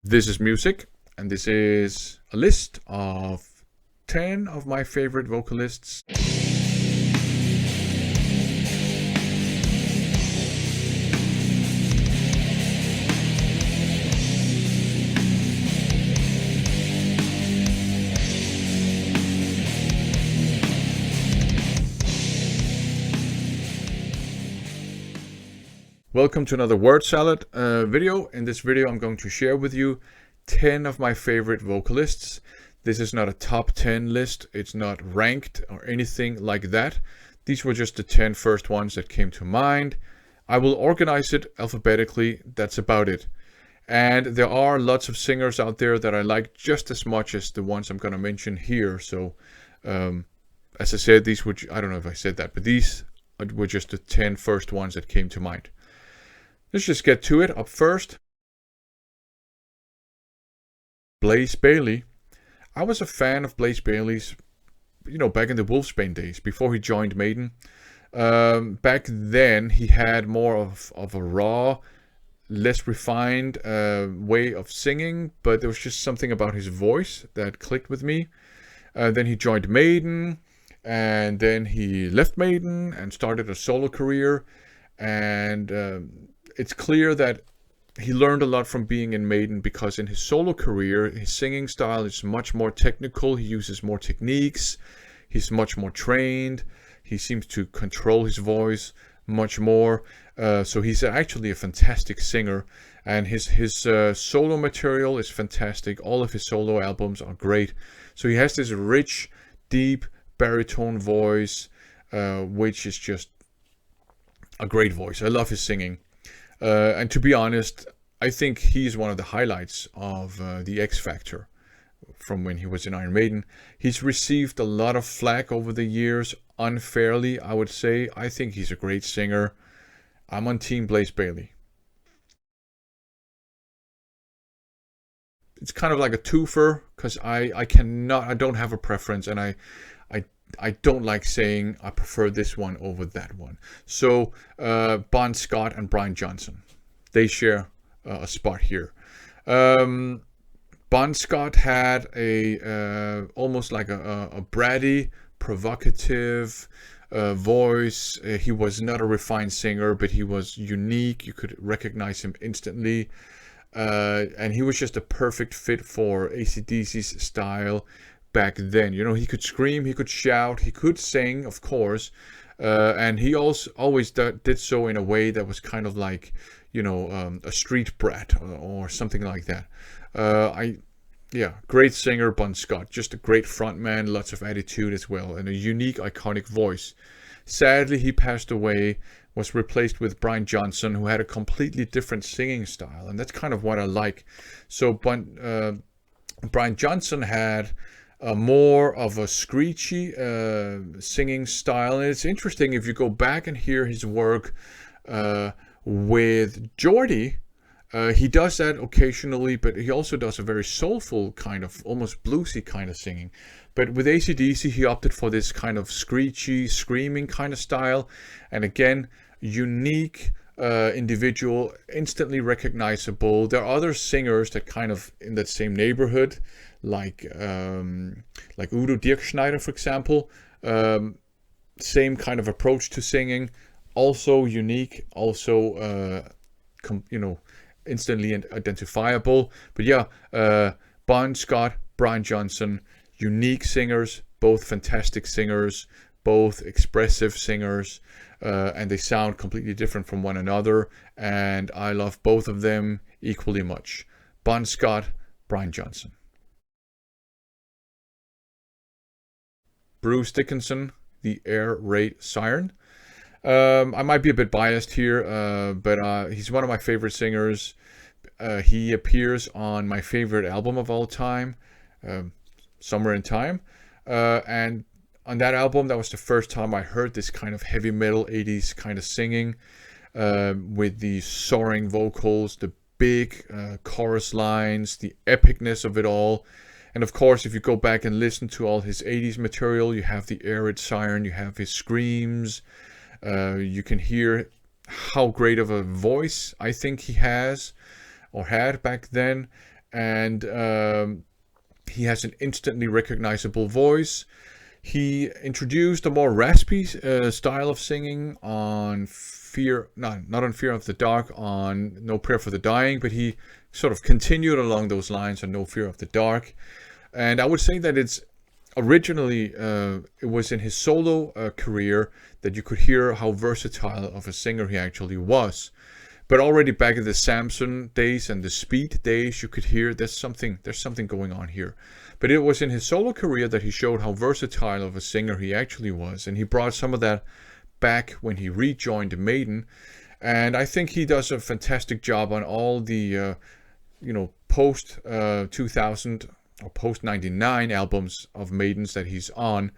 This is music, and this is a list of 10 of my favorite vocalists. Welcome to another word salad video. In this video I'm going to share with you 10 of my favorite vocalists. This is not a top 10 list, it's not ranked or anything like that. These were just the 10 first ones that came to mind. I will organize it alphabetically, that's about it. And there are lots of singers out there that I like just as much as the ones I'm going to mention here. So as I said, these were, I don't know if I said that, but these were just the 10 first ones that came to mind. Let's just get to it. Up first, Bayley. I was a fan of Bayley's, back in the Wolfsbane days, before he joined Maiden. Back then, he had more of a raw, less refined way of singing, but there was just something about his voice that clicked with me. Then he joined Maiden, and then he left Maiden and started a solo career. And it's clear that he learned a lot from being in Maiden, because in his solo career, his singing style is much more technical. He uses more techniques. He's much more trained. He seems to control his voice much more. So he's actually a fantastic singer. And his solo material is fantastic. All of his solo albums are great. So he has this rich, deep baritone voice, which is just a great voice. I love his singing. And to be honest, I think he's one of the highlights of the X Factor from when he was in Iron Maiden. He's received a lot of flack over the years, unfairly, I would say. I think he's a great singer. I'm on Team Bayley. It's kind of like a twofer, because I don't have a preference, and I don't like saying I prefer this one over that one. So Bon Scott and Brian Johnson, they share a spot here. Bon Scott had almost like a bratty, provocative voice. He was not a refined singer, but he was unique. You could recognize him instantly. And he was just a perfect fit for AC/DC's style. Back then, he could scream, he could shout, he could sing, of course, and he also always did so in a way that was kind of like, a street brat or something like that. Great singer, Bon Scott, just a great frontman, lots of attitude as well, and a unique, iconic voice. Sadly, he passed away, was replaced with Brian Johnson, who had a completely different singing style, and that's kind of what I like. So Brian Johnson had more of a screechy singing style. And it's interesting, if you go back and hear his work with Geordie, he does that occasionally, but he also does a very soulful kind of, almost bluesy kind of singing. But with AC/DC, he opted for this kind of screechy, screaming kind of style. And again, unique, individual, instantly recognizable. There are other singers that kind of in that same neighborhood, like Udo Dirkschneider, for example. Same kind of approach to singing, also unique, also instantly identifiable. But Bon Scott, Brian Johnson, unique singers, both fantastic singers, both expressive singers, and they sound completely different from one another, and I love both of them equally much. Bon Scott, Brian Johnson. Bruce Dickinson, the air raid siren. I might be a bit biased here, but he's one of my favorite singers. He appears on my favorite album of all time, Somewhere in Time. And on that album, that was the first time I heard this kind of heavy metal 80s kind of singing, with the soaring vocals, the big chorus lines, the epicness of it all. And of course, if you go back and listen to all his 80s material, you have the air raid siren, you have his screams, you can hear how great of a voice I think he has or had back then. and he has an instantly recognizable voice. He introduced a more raspy style of singing on not on Fear of the Dark, on No Prayer for the Dying, but he sort of continued along those lines on No Fear of the Dark. And I would say that it's originally, it was in his solo career that you could hear how versatile of a singer he actually was. But already back in the Samson days and the Speed days, you could hear there's something going on here. But it was in his solo career that he showed how versatile of a singer he actually was. And he brought some of that back when he rejoined Maiden. And I think he does a fantastic job on all the, post 2000 or post 99 albums of Maiden's that he's on.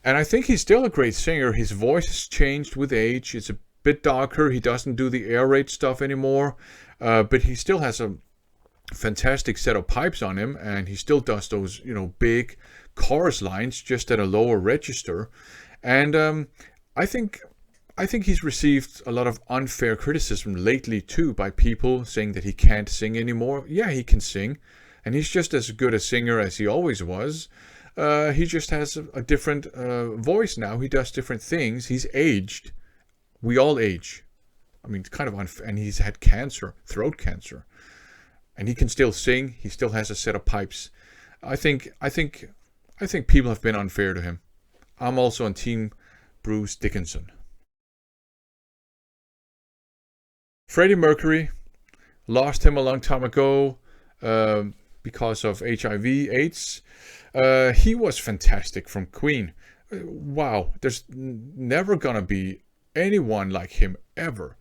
And I think he's still a great singer. His voice has changed with age. It's a bit darker. He doesn't do the air raid stuff anymore. But he still has a fantastic set of pipes on him. And he still does those, big chorus lines just at a lower register. And I think he's received a lot of unfair criticism lately too by people saying that he can't sing anymore. Yeah, he can sing. And he's just as good a singer as he always was. He just has a different voice now. He does different things. He's aged. We all age. I mean, it's kind of unfair. And he's had cancer, throat cancer. And he can still sing. He still has a set of pipes. I think people have been unfair to him. I'm also on Team Bruce Dickinson. Freddie Mercury, lost him a long time ago. Because of HIV/AIDS. He was fantastic from Queen. Wow, there's never gonna be anyone like him ever.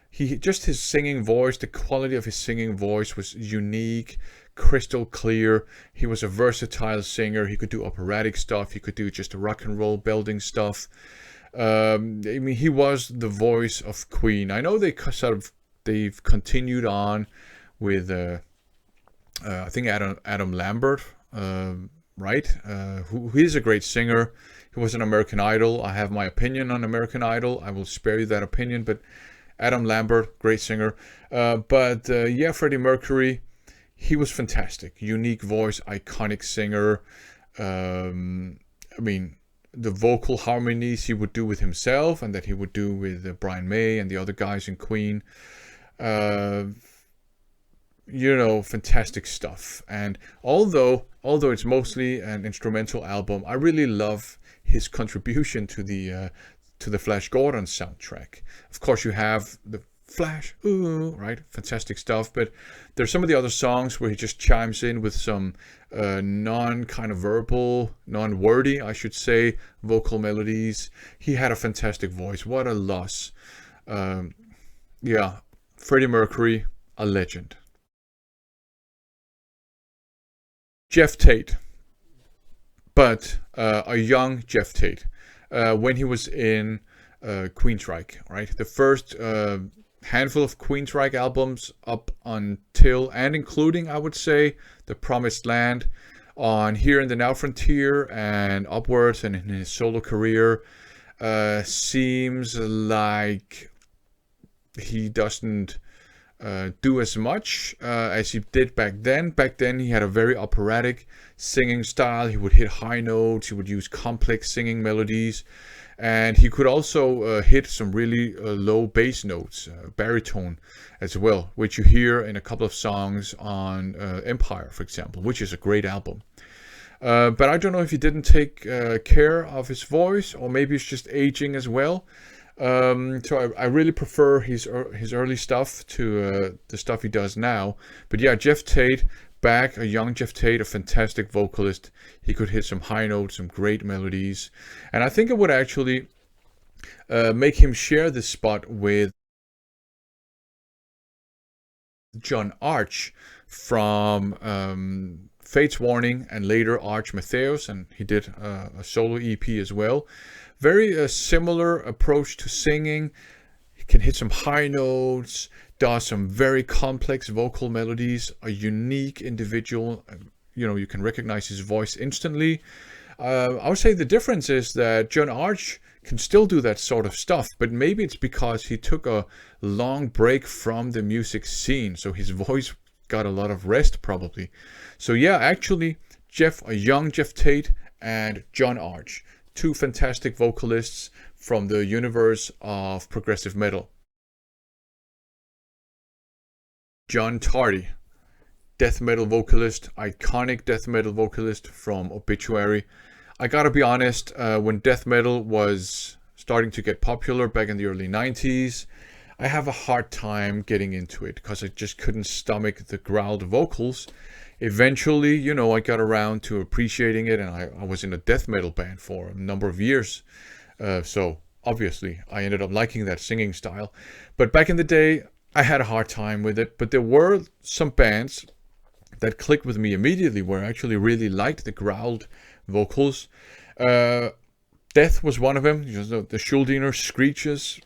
His singing voice, the quality of his singing voice was unique, crystal clear. He was a versatile singer. He could do operatic stuff. He could do just rock and roll belting stuff. He was the voice of Queen. I know they've continued on with I think Adam Lambert, right? Who is a great singer. He was an American Idol. I have my opinion on American Idol. I will spare you that opinion. But Adam Lambert, great singer. Freddie Mercury, he was fantastic. Unique voice, iconic singer. The vocal harmonies he would do with himself and that he would do with Brian May and the other guys in Queen. Fantastic stuff. And although it's mostly an instrumental album, I really love his contribution to the Flash Gordon soundtrack. Of course, you have the Flash, right? Fantastic stuff. But there's some of the other songs where he just chimes in with some non-kind of verbal, non-wordy, I should say, vocal melodies. He had a fantastic voice. What a loss. Freddie Mercury, a legend. Geoff Tate, but a young Geoff Tate, when he was in Queensrÿche, right? The first handful of Queensrÿche albums up until and including, I would say, The Promised Land, on Here in the Now Frontier and upwards, and in his solo career, seems like he doesn't do as much as he did back then. Back then he had a very operatic singing style. He would hit high notes, he would use complex singing melodies, and he could also hit some really low bass notes, baritone as well, which you hear in a couple of songs on Empire, for example, which is a great album. But I don't know if he didn't take care of his voice, or maybe it's just aging as well. So I really prefer his early stuff to the stuff he does now. But yeah, Geoff Tate, back, a young Geoff Tate, a fantastic vocalist. He could hit some high notes, some great melodies. And I think it would actually make him share this spot with John Arch from Fate's Warning and later Arch Matheos, and he did a solo EP as well. Very similar approach to singing. He can hit some high notes, does some very complex vocal melodies, a unique individual. You can recognize his voice instantly. I would say the difference is that John Arch can still do that sort of stuff, but maybe it's because he took a long break from the music scene, so his voice got a lot of rest probably. So yeah, actually, a young Geoff Tate and John Arch, two fantastic vocalists from the universe of progressive metal. John Tardy, death metal vocalist, iconic death metal vocalist from Obituary. I gotta be honest, when death metal was starting to get popular back in the early 90s, I have a hard time getting into it because I just couldn't stomach the growled vocals. Eventually, you know, I got around to appreciating it, and I was in a death metal band for a number of years. So obviously I ended up liking that singing style. But back in the day, I had a hard time with it. But there were some bands that clicked with me immediately where I actually really liked the growled vocals. Death was one of them. You know, the Schuldiner Screeches.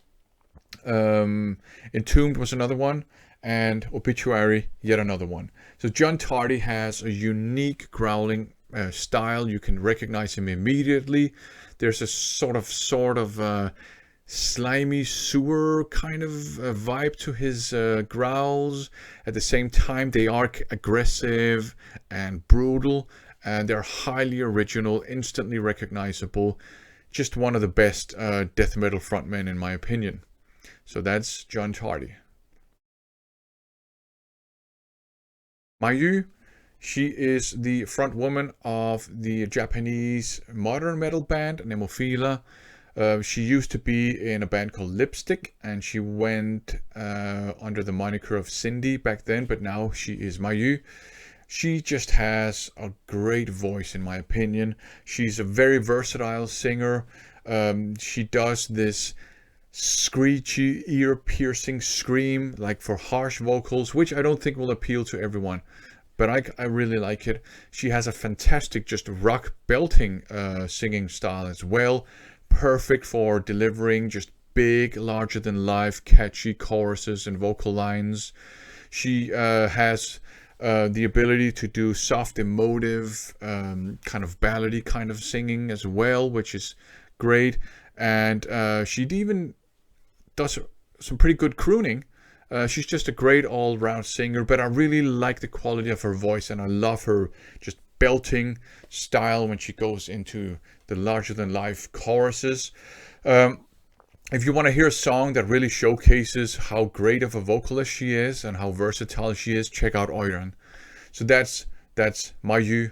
Entombed was another one, and Obituary yet another one. So John Tardy has a unique growling style. You can recognize him immediately. There's a sort of slimy sewer kind of vibe to his growls. At the same time, they are aggressive and brutal, and they're highly original, instantly recognizable. Just one of the best death metal frontmen in my opinion. So that's John Tardy. Mayu, she is the front woman of the Japanese modern metal band Nemophila. She used to be in a band called Lipstick, and she went under the moniker of Cindy back then, but now she is Mayu. She just has a great voice in my opinion. She's a very versatile singer. She does this screechy, ear-piercing scream, like for harsh vocals, which I don't think will appeal to everyone, but I really like it. She has a fantastic just rock belting singing style as well, perfect for delivering just big, larger than life, catchy choruses and vocal lines. She has the ability to do soft, emotive, kind of ballady kind of singing as well, which is great. And she even does some pretty good crooning. She's just a great all-round singer, but I really like the quality of her voice, and I love her just belting style when she goes into the larger-than-life choruses. If you want to hear a song that really showcases how great of a vocalist she is and how versatile she is, check out Oiran. So that's Mayu.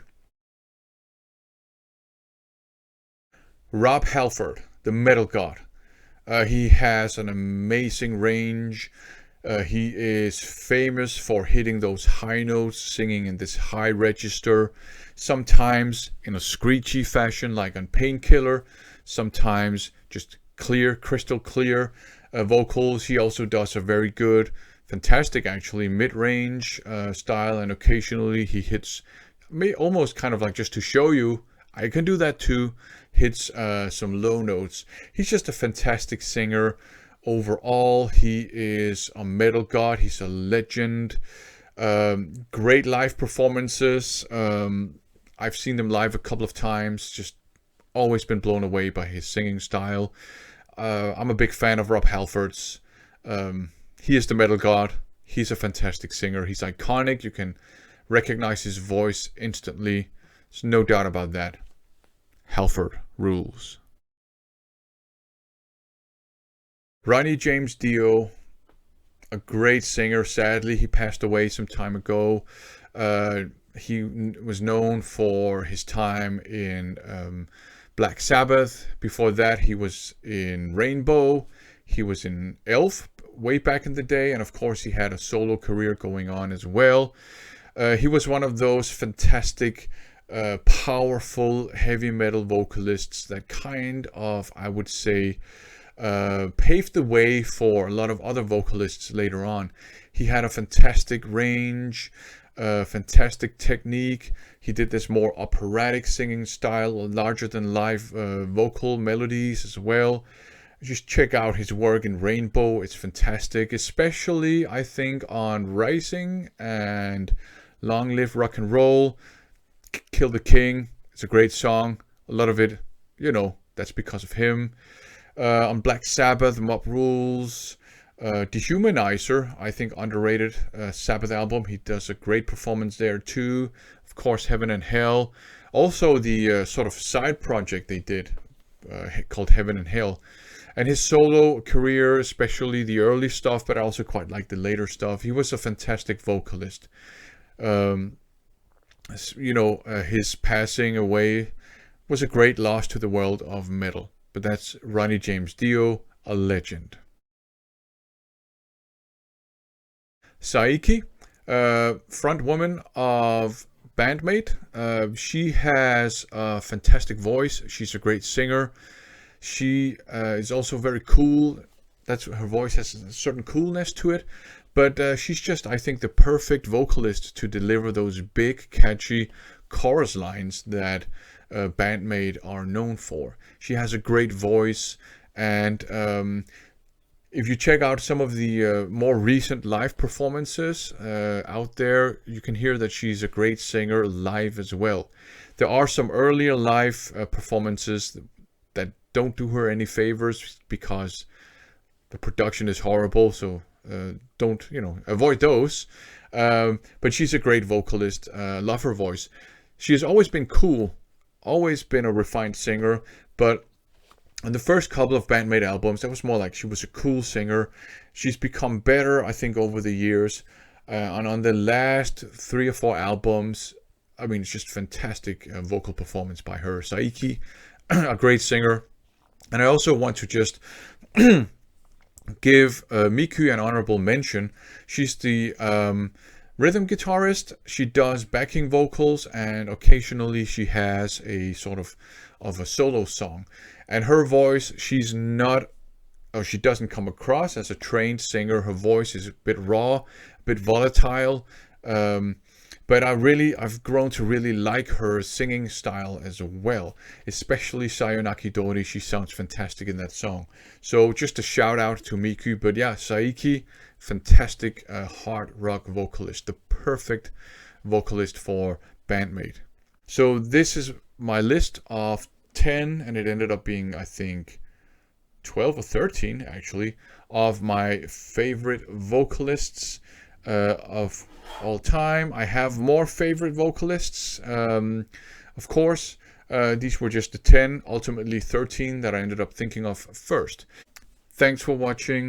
Rob Halford, the metal god. He has an amazing range. He is famous for hitting those high notes, singing in this high register, sometimes in a screechy fashion like on Painkiller, sometimes just clear, crystal clear vocals. He also does a very good, fantastic actually, mid-range style, and occasionally he hits, almost kind of like just to show you, I can do that too, hits some low notes. He's just a fantastic singer. Overall, he is a metal god. He's a legend. Great live performances. I've seen them live a couple of times. Just always been blown away by his singing style. I'm a big fan of Rob Halford's. He is the metal god. He's a fantastic singer. He's iconic. You can recognize his voice instantly. There's no doubt about that. Halford rules. Ronnie James Dio, a great singer. Sadly, he passed away some time ago. He was known for his time in Black Sabbath. Before that, he was in Rainbow. He was in Elf way back in the day. And of course, he had a solo career going on as well. He was one of those fantastic, powerful, heavy metal vocalists that kind of, I would say, paved the way for a lot of other vocalists later on. He had a fantastic range, fantastic technique. He did this more operatic singing style, larger than life vocal melodies as well. Just check out his work in Rainbow. It's fantastic, especially I think on Rising and Long Live Rock and Roll, Kill the King. It's a great song. A lot of it, you know, that's because of him. On Black Sabbath, Mob Rules, Dehumanizer, I think underrated Sabbath album. He does a great performance there too. Of course, Heaven and Hell. Also the sort of side project they did called Heaven and Hell. And his solo career, especially the early stuff, but I also quite like the later stuff. He was a fantastic vocalist. His passing away was a great loss to the world of metal. But that's Ronnie James Dio, a legend. Saiki, front woman of Band-Maid. She has a fantastic voice. She's a great singer. She is also very cool. Her voice has a certain coolness to it. But she's just, I think, the perfect vocalist to deliver those big, catchy chorus lines that Band-Maid are known for. She has a great voice, and if you check out some of the more recent live performances out there, you can hear that she's a great singer live as well. There are some earlier live performances that don't do her any favors because the production is horrible, so avoid those. But she's a great vocalist. Love her voice. She has always been cool, always been a refined singer, but in the first couple of Band-Maid albums, that was more like she was a cool singer. She's become better, I think, over the years. And on the last 3 or 4 albums, I mean, it's just fantastic vocal performance by her. Saiki, a great singer. And I also want to just give Miku an honorable mention. She's the rhythm guitarist. She does backing vocals, and occasionally she has a sort of a solo song. And her voice, she doesn't come across as a trained singer. Her voice is a bit raw, a bit volatile. But I've grown to really like her singing style as well. Especially Sayonaki Dori. She sounds fantastic in that song. So just a shout out to Miku. But yeah, Saiki, fantastic hard rock vocalist. The perfect vocalist for Band-Maid. So this is my list of 10, and it ended up being, I think, 12 or 13 actually, of my favorite vocalists of all time. I have more favorite vocalists, of course. These were just the 10, ultimately 13 that I ended up thinking of first. Thanks for watching.